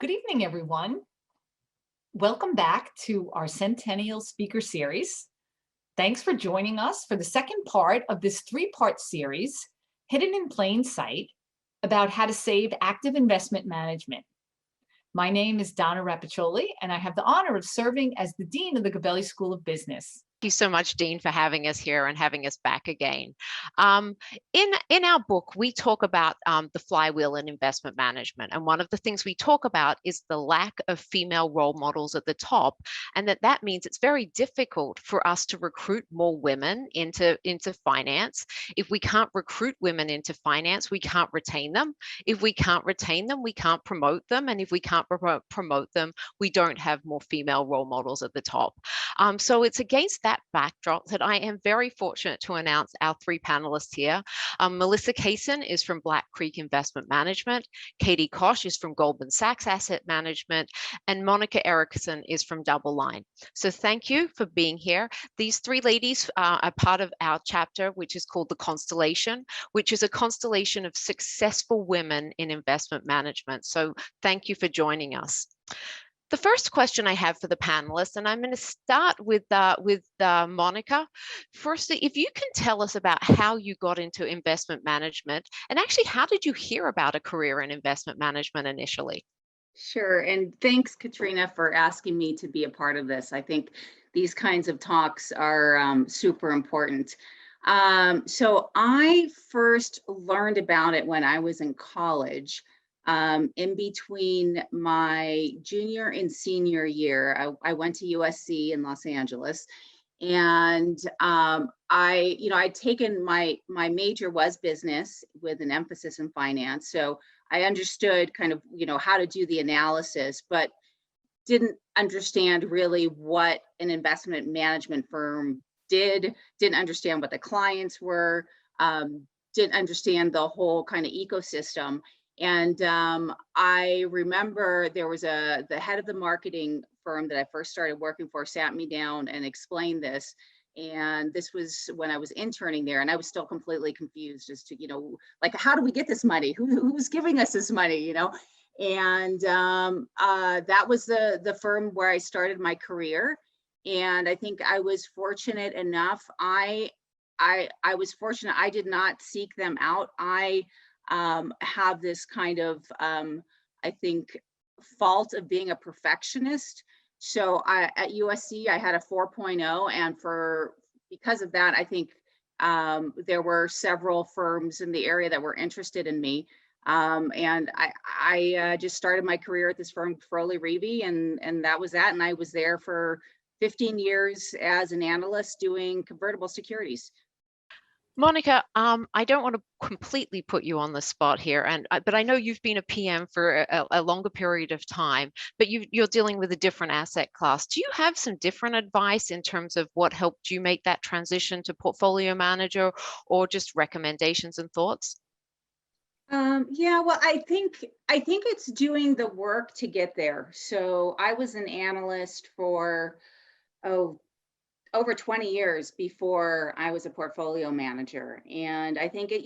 Good evening, everyone. Welcome back to our Centennial Speaker Series. Thanks for joining us for the second part of this three-part series, Hidden in Plain Sight, about how to save active investment management. My name is Donna Rapiccioli, and I have the honor of serving as the Dean of the Gabelli School of Business. Thank you so much, Dean, for having us here and having us back again. In our book, we talk about the flywheel in investment management. And one of the things we talk about is the lack of female role models at the top. And that means it's very difficult for us to recruit more women into finance. If we can't recruit women into finance, we can't retain them. If we can't retain them, we can't promote them. And if we can't promote them, we don't have more female role models at the top. So it's against that backdrop that I am very fortunate to announce our three panelists here. Melissa Kaysen is from Black Creek Investment Management, Katie Koch is from Goldman Sachs Asset Management, and Monica Erickson is from DoubleLine. So thank you for being here. These three ladies are part of our chapter, which is called The Constellation, which is a constellation of successful women in investment management. So thank you for joining us. The first question I have for the panelists, and I'm going to start with Monica. Firstly, if you can tell us about how you got into investment management, and actually, how did you hear about a career in investment management initially? Sure, and thanks, Katrina, for asking me to be a part of this. I think these kinds of talks are super important. So I first learned about it when I was in college. In between my junior and senior year, I went to USC in Los Angeles, and I'd taken my major was business with an emphasis in finance, so I understood kind of how to do the analysis, but didn't understand really what an investment management firm didn't understand what the clients were, didn't understand the whole kind of ecosystem. And I remember there was the head of the marketing firm that I first started working for sat me down and explained this. And this was when I was interning there, and I was still completely confused as to, like, how do we get this money? Who's giving us this money, And that was the firm where I started my career. And I think I was fortunate enough. I was fortunate. I did not seek them out. I have this kind of, I think, fault of being a perfectionist. So at USC, I had a 4.0, and because of that, I think there were several firms in the area that were interested in me. And I just started my career at this firm, Froley Reevy, and that was that. And I was there for 15 years as an analyst doing convertible securities. Monica, I don't want to completely put you on the spot here, but I know you've been a PM for a longer period of time, but you're dealing with a different asset class. Do you have some different advice in terms of what helped you make that transition to portfolio manager, or just recommendations and thoughts? Yeah, well, I think it's doing the work to get there. So I was an analyst for over 20 years before I was a portfolio manager. And I think it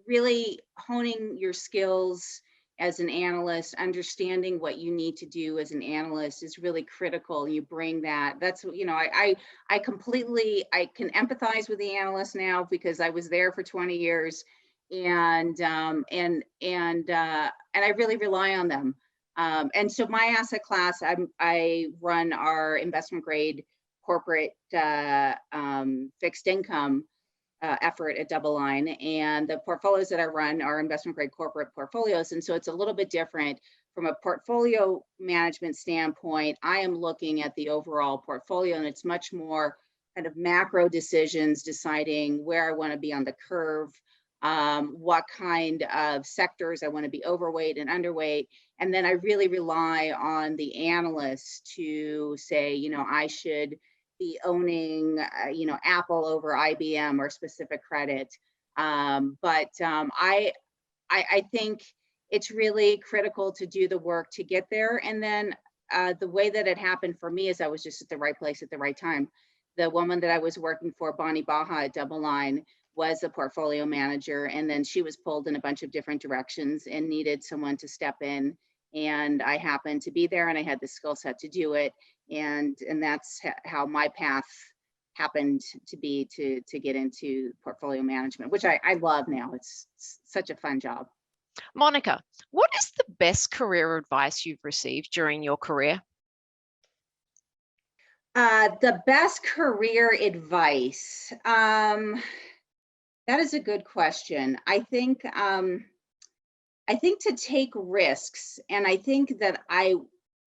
really honing your skills as an analyst, understanding what you need to do as an analyst is really critical. You bring that. That's I can empathize with the analyst now because I was there for 20 years, and I really rely on them. And so my asset class, I run our investment grade corporate fixed income effort at DoubleLine, and the portfolios that I run are investment grade corporate portfolios. And so it's a little bit different from a portfolio management standpoint. I am looking at the overall portfolio, and it's much more kind of macro decisions, deciding where I want to be on the curve, what kind of sectors I want to be overweight and underweight. And then I really rely on the analysts to say, I should be owning, Apple over IBM or specific credit. But I think it's really critical to do the work to get there. And then the way that it happened for me is I was just at the right place at the right time. The woman that I was working for, Bonnie Baja at DoubleLine, was a portfolio manager, and then she was pulled in a bunch of different directions and needed someone to step in and I happened to be there, and I had the skill set to do it, and that's how my path happened to be to get into portfolio management, which I love now. It's such a fun job. Monica, what is the best career advice you've received during your career? The best career advice. That is a good question. I think to take risks, and I think that I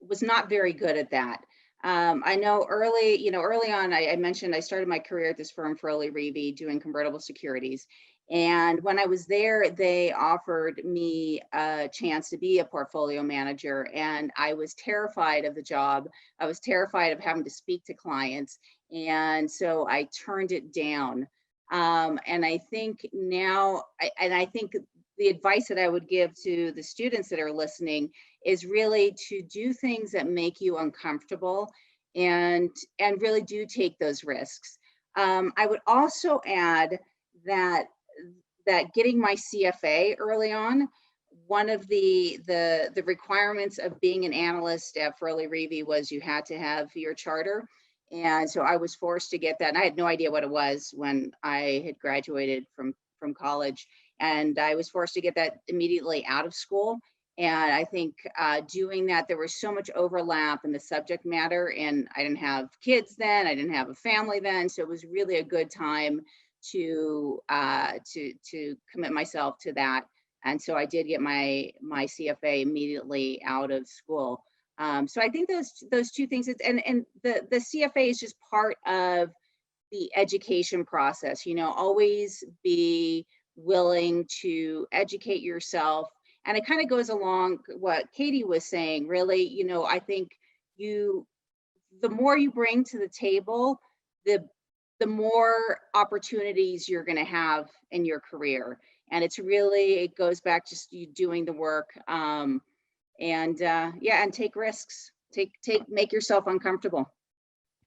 was not very good at that. I know early on, I mentioned I started my career at this firm, Froley Reevy, doing convertible securities. And when I was there, they offered me a chance to be a portfolio manager, and I was terrified of the job. I was terrified of having to speak to clients, and so I turned it down. And I think now, I think the advice that I would give to the students that are listening is really to do things that make you uncomfortable, and really do take those risks. I would also add that getting my CFA early on, one of the requirements of being an analyst at Froley Reevy was you had to have your charter. And so I was forced to get that. And I had no idea what it was when I had graduated from college. And I was forced to get that immediately out of school. And I think doing that, there was so much overlap in the subject matter. And I didn't have kids then, I didn't have a family then. So it was really a good time to commit myself to that. And so I did get my CFA immediately out of school. So I think those two things, and the CFA is just part of the education process. Always be willing to educate yourself. And it kind of goes along what Katie was saying, really. I think the more you bring to the table, the more opportunities you're going to have in your career. And it goes back just you doing the work, and take risks, make yourself uncomfortable.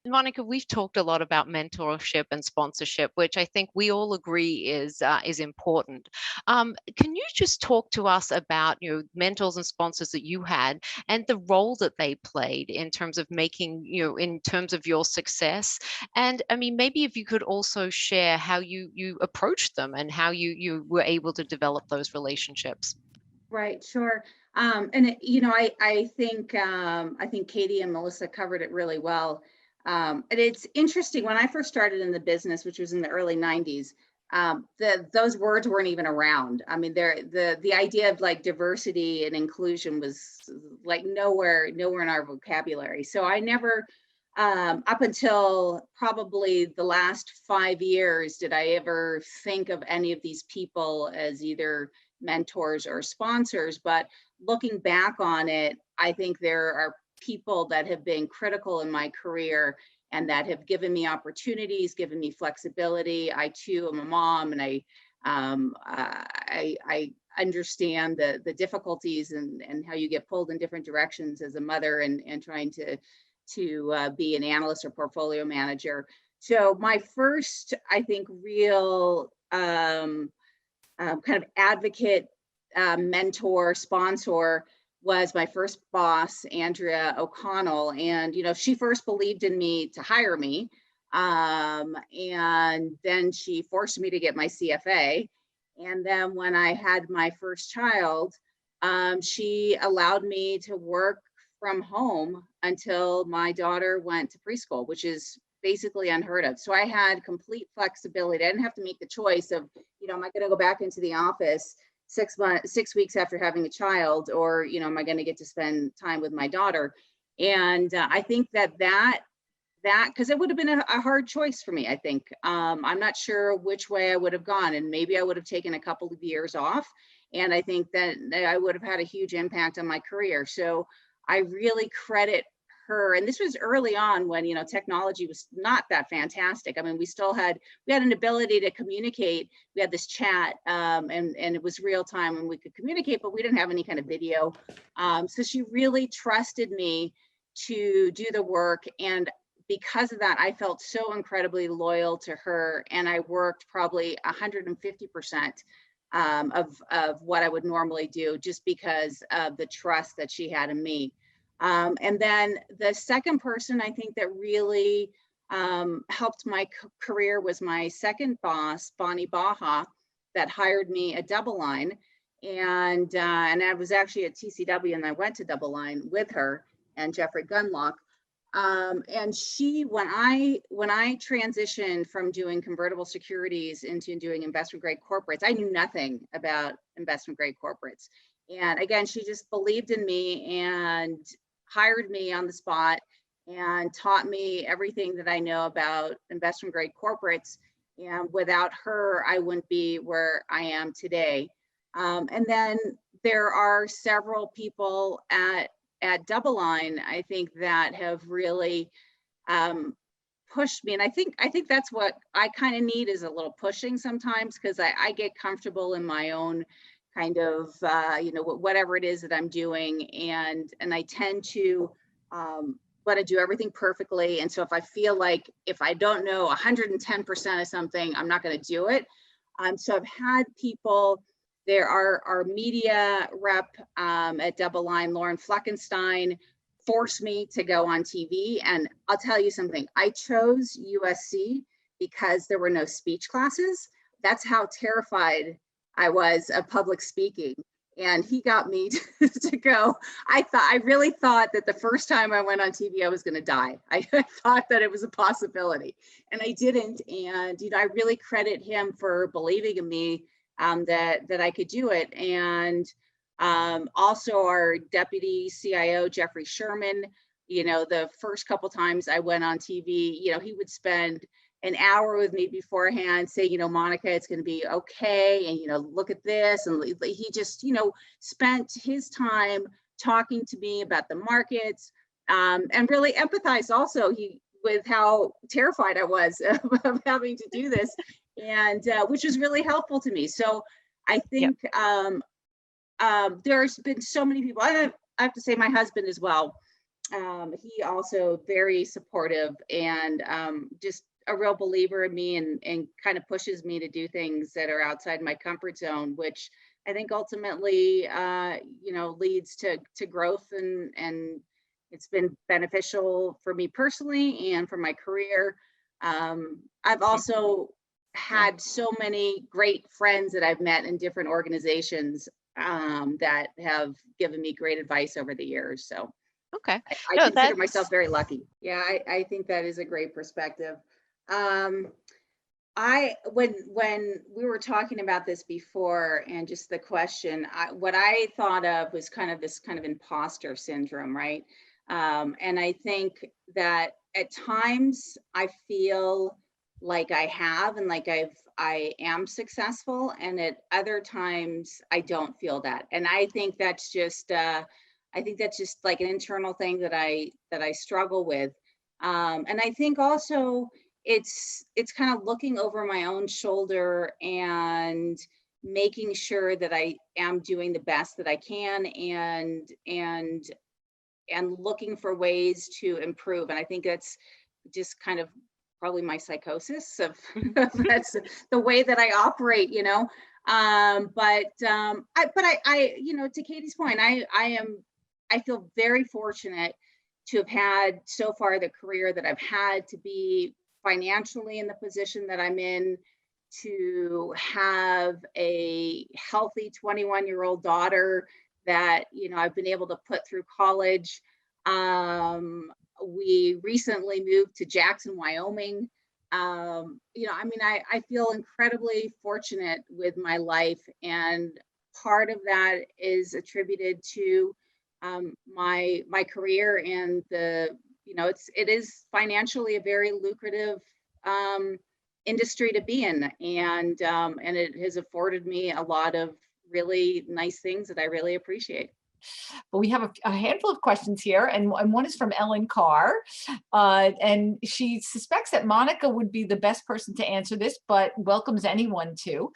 Monica, we've talked a lot about mentorship and sponsorship, which I think we all agree is important. Can you just talk to us about mentors and sponsors that you had and the role that they played in terms of making in terms of your success? And I mean, maybe if you could also share how you approached them and how you were able to develop those relationships. Right, sure. I think Katie and Melissa covered it really well. And it's interesting, when I first started in the business, which was in the early 90s, those words weren't even around. I mean, the idea of like diversity and inclusion was like nowhere in our vocabulary. So I never, up until probably the last 5 years, did I ever think of any of these people as either mentors or sponsors. But looking back on it, I think there are people that have been critical in my career and that have given me opportunities, given me flexibility. I too am a mom, and I understand the difficulties and how you get pulled in different directions as a mother and trying to be an analyst or portfolio manager. So my first, I think, real kind of advocate, mentor, sponsor was my first boss, Andrea O'Connell. And, she first believed in me to hire me. And then she forced me to get my CFA. And then when I had my first child, she allowed me to work from home until my daughter went to preschool, which is basically unheard of. So I had complete flexibility. I didn't have to make the choice of, am I going to go back into the office 6 weeks after having a child, or, am I going to get to spend time with my daughter? And I think that because it would have been a hard choice for me, I think. I'm not sure which way I would have gone, and maybe I would have taken a couple of years off. And I think that I would have had a huge impact on my career. So I really credit her. And this was early on when, technology was not that fantastic. I mean, we had an ability to communicate. We had this chat, and it was real time and we could communicate, but we didn't have any kind of video. So she really trusted me to do the work. And because of that, I felt so incredibly loyal to her. And I worked probably 150% of what I would normally do, just because of the trust that she had in me. And then the second person I think that really helped my career was my second boss, Bonnie Baja, that hired me at DoubleLine. And I was actually at TCW, and I went to DoubleLine with her and Jeffrey Gunlock. And she, when I transitioned from doing convertible securities into doing investment grade corporates, I knew nothing about investment grade corporates. And again, she just believed in me and hired me on the spot and taught me everything that I know about investment grade corporates. And without her, I wouldn't be where I am today. And then there are several people at DoubleLine, I think, that have really pushed me. And I think that's what I kind of need, is a little pushing sometimes, because I get comfortable in my own kind of, whatever it is that I'm doing. And I tend to want to do everything perfectly. And so if I feel like if I don't know 110% of something, I'm not going to do it. So I've had people. There are our media rep at DoubleLine, Lauren Fleckenstein, forced me to go on TV. And I'll tell you something, I chose USC because there were no speech classes. That's how terrified I was of public speaking. And he got me to go. I really thought that the first time I went on TV, I was going to die. I thought that it was a possibility, and I didn't. And I really credit him for believing in me, that I could do it. And also our deputy CIO, Jeffrey Sherman, the first couple times I went on TV, he would spend an hour with me beforehand, say, Monica, it's going to be okay. And, look at this. And he just, spent his time talking to me about the markets, and really empathized also with how terrified I was of having to do this, and which was really helpful to me. So I think there's been so many people. I have to say my husband as well. He also very supportive, and just a real believer in me, and kind of pushes me to do things that are outside my comfort zone, which I think ultimately, leads to growth, and it's been beneficial for me personally and for my career. I've also had so many great friends that I've met in different organizations that have given me great advice over the years. So okay, I consider myself very lucky. Yeah, I think that is a great perspective. When we were talking about this before, and just the question, what I thought of was kind of this kind of imposter syndrome, right? And I think that at times I feel like I have, and like I am successful, and at other times I don't feel that. And I think that's just like an internal thing that I struggle with. And I think also it's kind of looking over my own shoulder and making sure that I am doing the best that I can, and looking for ways to improve. And I think that's just kind of probably my psychosis of that's the way that I operate, but to Katie's point, I feel very fortunate to have had so far the career that I've had, to be financially in the position that I'm in, to have a healthy 21-year-old daughter that, I've been able to put through college. We recently moved to Jackson, Wyoming. I feel incredibly fortunate with my life, and part of that is attributed to my career, and it is financially a very lucrative industry to be in, and it has afforded me a lot of really nice things that I really appreciate. But we have a handful of questions here, and one is from Ellen Carr, and she suspects that Monica would be the best person to answer this, but welcomes anyone to.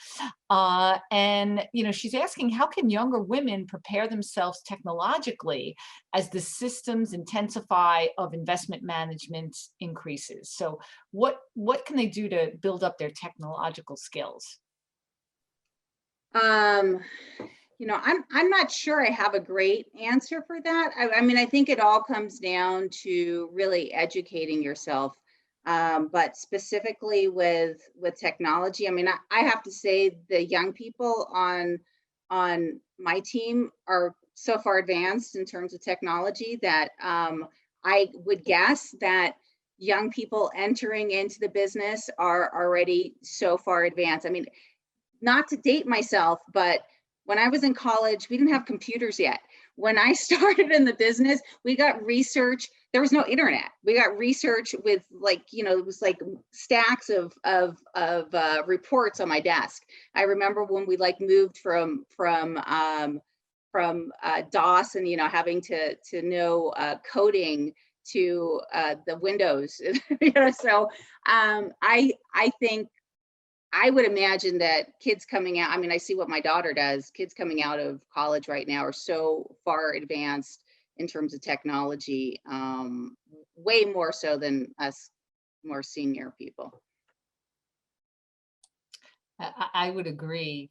And she's asking, how can younger women prepare themselves technologically as the systems intensify of investment management increases? So what can they do to build up their technological skills? I'm not sure I have a great answer for that. I mean, I think it all comes down to really educating yourself. But specifically with technology, I mean, I have to say the young people on my team are so far advanced in terms of technology that I would guess that young people entering into the business are already so far advanced. I mean, not to date myself, but when I was in college, we didn't have computers yet. When I started in the business, we got research. There was no internet. We got research with it was like stacks of reports on my desk. I remember when we moved from DOS and having to know coding to the Windows. So I think I would imagine that kids coming out, I mean, I see what my daughter does. Kids coming out of college right now are so far advanced in terms of technology, way more so than us more senior people. I would agree,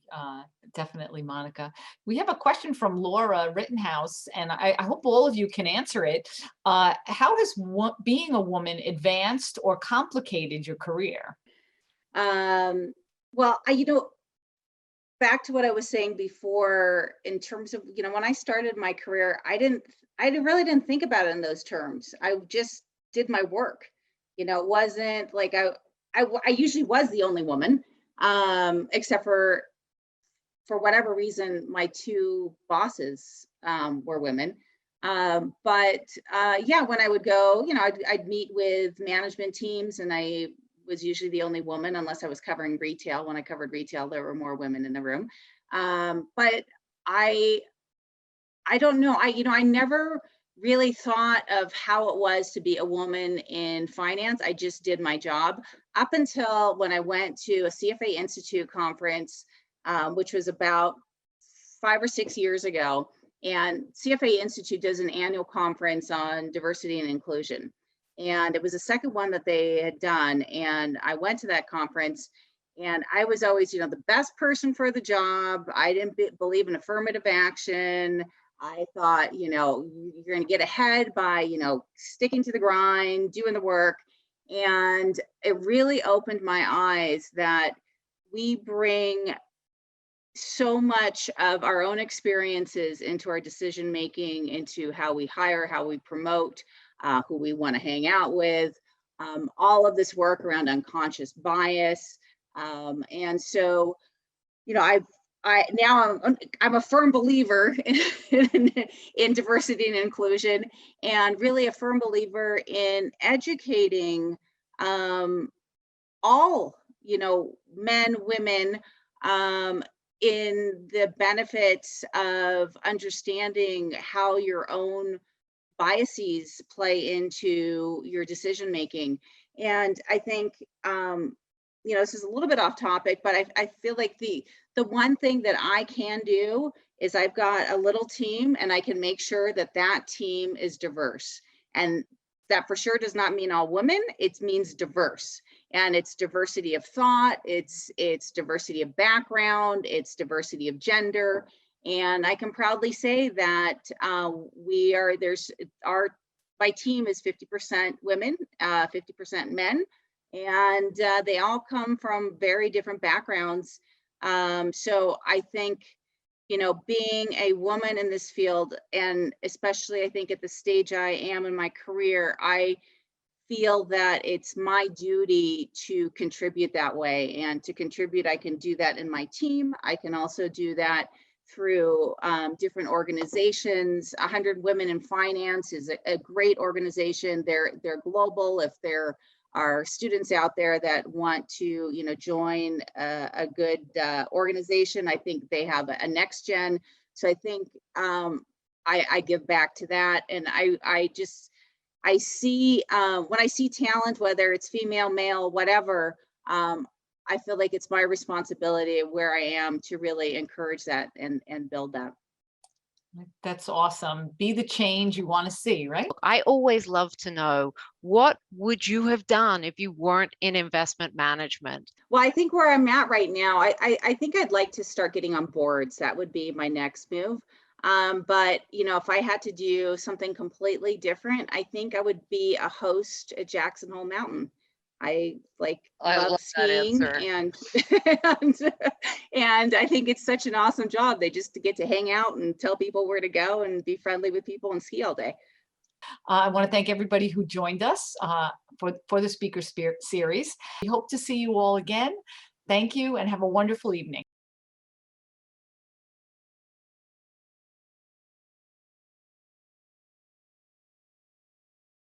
definitely, Monica. We have a question from Laura Rittenhouse, and I hope all of you can answer it. How has being a woman advanced or complicated your career? Well, back to what I was saying before, in terms of, when I started my career, I really didn't think about it in those terms. I just did my work. It wasn't like I usually was the only woman, except for whatever reason, my two bosses were women. But yeah, when I would go, I'd meet with management teams, and I was usually the only woman unless I was covering retail. When I covered retail, there were more women in the room. But I don't know. I never really thought of how it was to be a woman in finance. I just did my job up until when I went to a CFA Institute conference, which was about 5 or 6 years ago. And CFA Institute does an annual conference on diversity and inclusion. And it was the second one that they had done. And I went to that conference, and I was always, the best person for the job. I didn't believe in affirmative action. I thought, you're going to get ahead by, sticking to the grind, doing the work. And it really opened my eyes that we bring so much of our own experiences into our decision making, into how we hire, how we promote, who we want to hang out with, all of this work around unconscious bias. And so, I'm a firm believer in diversity and inclusion, and really a firm believer in educating all, men, women, in the benefits of understanding how your own biases play into your decision making. And I think, this is a little bit off topic, but I feel like the one thing that I can do is I've got a little team, and I can make sure that that team is diverse. And that for sure does not mean all women. It means diverse. And it's diversity of thought, it's diversity of background, it's diversity of gender. And I can proudly say that my team is 50% women, 50% men, and they all come from very different backgrounds. So I think, being a woman in this field, and especially I think at the stage I am in my career, I feel that it's my duty to contribute that way. And to contribute, I can do that in my team. I can also do that through different organizations. 100 Women in Finance is a great organization. They're global. If there are students out there that want to, join a good organization, I think they have a next gen. So I think I give back to that. And I see, when I see talent, whether it's female, male, whatever, I feel like it's my responsibility where I am to really encourage that and build that. That's awesome. Be the change you want to see, right? I always love to know, what would you have done if you weren't in investment management? Well, I think where I'm at right now, I think I'd like to start getting on boards. That would be my next move. But you know, if I had to do something completely different, I think I would be a host at Jackson Hole Mountain. I I love love that skiing answer. and and I think it's such an awesome job. They just get to hang out and tell people where to go and be friendly with people and ski all day. I want to thank everybody who joined us for the Series. We hope to see you all again. Thank you and have a wonderful evening.